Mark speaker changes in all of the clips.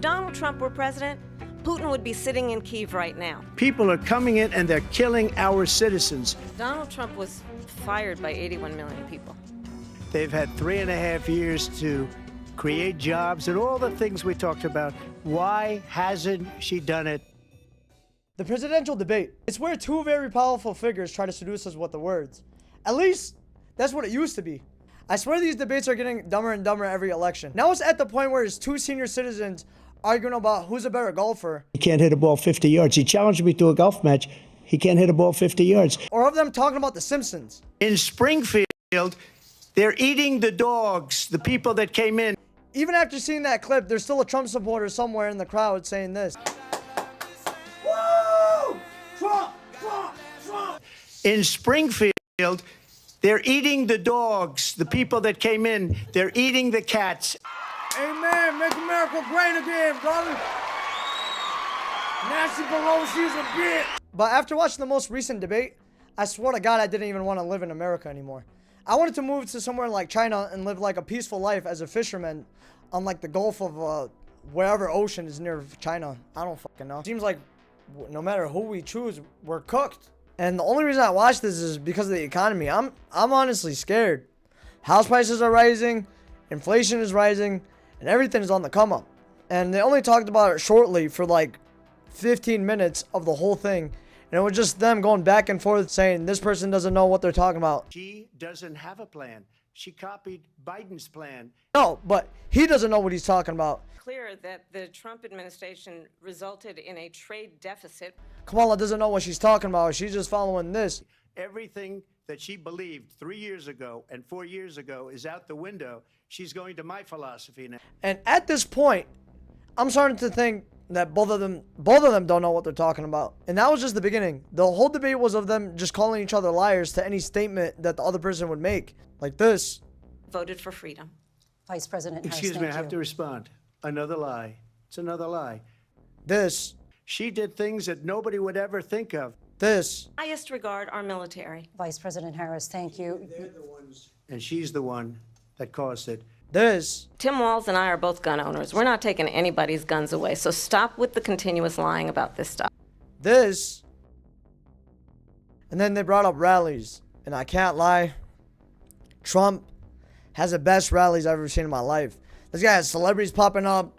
Speaker 1: Donald Trump were president, Putin would be sitting in Kyiv right now.
Speaker 2: People are coming in and they're killing our citizens.
Speaker 1: Donald Trump was fired by 81 million people.
Speaker 2: They've had 3.5 years to create jobs and all the things we talked about. Why hasn't she done it?
Speaker 3: The presidential debate. It's where two very powerful figures try to seduce us with the words. At least, that's what it used to be. I swear these debates are getting dumber and dumber every election. Now it's at the point where it's two senior citizens arguing about who's a better golfer.
Speaker 2: He can't hit a ball 50 yards. He challenged me to a golf match. He can't hit a ball 50 yards.
Speaker 3: Or of them talking about The Simpsons.
Speaker 2: In Springfield, they're eating the dogs, the people that came in.
Speaker 3: Even after seeing that clip, there's still a Trump supporter somewhere in the crowd saying this. Woo! Trump! Trump! Trump!
Speaker 2: In Springfield, they're eating the dogs, the people that came in. They're eating the cats.
Speaker 3: Amen. Make America great again, brother. Nancy Pelosi's a bitch. But after watching the most recent debate, I swear to God I didn't even want to live in America anymore. I wanted to move to somewhere like China and live like a peaceful life as a fisherman on like the Gulf of wherever ocean is near China. I don't fucking know. Seems like no matter who we choose, we're cooked. And the only reason I watch this is because of the economy. I'm honestly scared. House prices are rising, inflation is rising, and everything is on the come up. And they only talked about it shortly for like 15 minutes of the whole thing. And it was just them going back and forth saying this person doesn't know what they're talking about.
Speaker 2: She doesn't have a plan. She copied Biden's plan.
Speaker 3: No, but he doesn't know what he's talking about.
Speaker 1: Clear that the Trump administration resulted in a trade deficit.
Speaker 3: Kamala doesn't know what she's talking about. She's just following this.
Speaker 2: Everything that she believed 3 years ago and 4 years ago is out the window. She's going to my philosophy now.
Speaker 3: And at this point, I'm starting to think that both of them don't know what they're talking about. And that was just the beginning. The whole debate was of them just calling each other liars to any statement that the other person would make. Like this.
Speaker 1: Voted for freedom.
Speaker 4: Vice President Harris,
Speaker 2: Excuse me, I
Speaker 4: thank
Speaker 2: have
Speaker 4: you.
Speaker 2: to respond. Another lie. It's another lie.
Speaker 3: This.
Speaker 2: She did things that nobody would ever think of.
Speaker 3: This.
Speaker 1: Highest regard our military.
Speaker 4: Vice President Harris, thank you.
Speaker 2: And she's the one that caused it.
Speaker 3: This.
Speaker 1: Tim Walz and I are both gun owners. We're not taking anybody's guns away, so stop with the continuous lying about this stuff.
Speaker 3: This. And then they brought up rallies. And I can't lie. Trump has the best rallies I've ever seen in my life. This guy has celebrities popping up.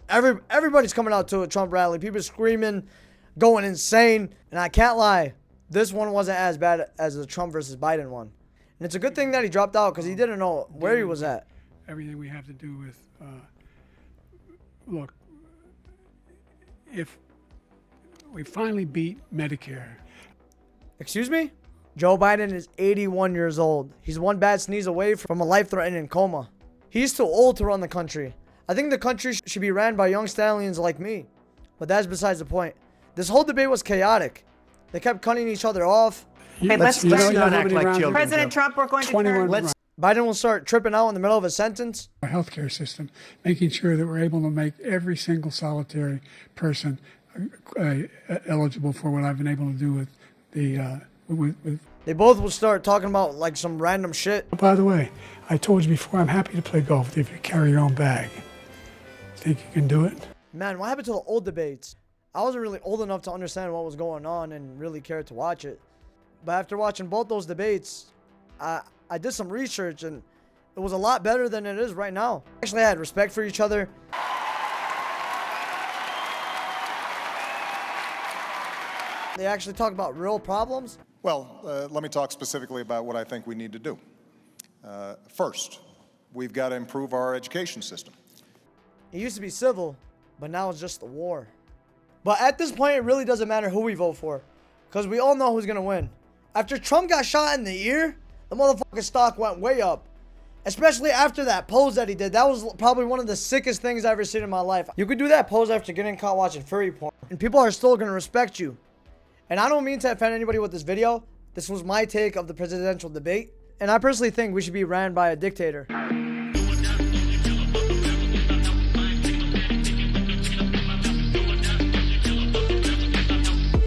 Speaker 3: Everybody's coming out to a Trump rally. People screaming, going insane. And I can't lie. This one wasn't as bad as the Trump versus Biden one. And it's a good thing that he dropped out because he didn't know where he was at.
Speaker 5: Everything we have to do with, look, if we finally beat Medicare.
Speaker 3: Excuse me? Joe Biden is 81 years old. He's one bad sneeze away from a life-threatening coma. He's too old to run the country. I think the country should be ran by young stallions like me. But that's besides the point. This whole debate was chaotic. They kept cutting each other off.
Speaker 2: Let's not act like children.
Speaker 6: President Trump, we're going to
Speaker 5: 21
Speaker 6: turn.
Speaker 3: Biden will start tripping out in the middle of a sentence.
Speaker 5: Our healthcare system, making sure that we're able to make every single solitary person eligible for what I've been able to do with the
Speaker 3: They both will start talking about like some random shit.
Speaker 5: By the way, I told you before, I'm happy to play golf if you carry your own bag. Think you can do it?
Speaker 3: Man, what happened to the old debates? I wasn't really old enough to understand what was going on and really care to watch it. But after watching both those debates, I did some research and it was a lot better than it is right now. Actually, I had respect for each other. They actually talked about real problems.
Speaker 7: Well, let me talk specifically about what I think we need to do. First, we've got to improve our education system.
Speaker 3: It used to be civil, but now it's just a war. But at this point, it really doesn't matter who we vote for, because we all know who's going to win. After Trump got shot in the ear, the motherfucking stock went way up. Especially after that pose that he did. That was probably one of the sickest things I've ever seen in my life. You could do that pose after getting caught watching furry porn, and people are still going to respect you. And I don't mean to offend anybody with this video. This was my take of the presidential debate. And I personally think we should be ran by a dictator.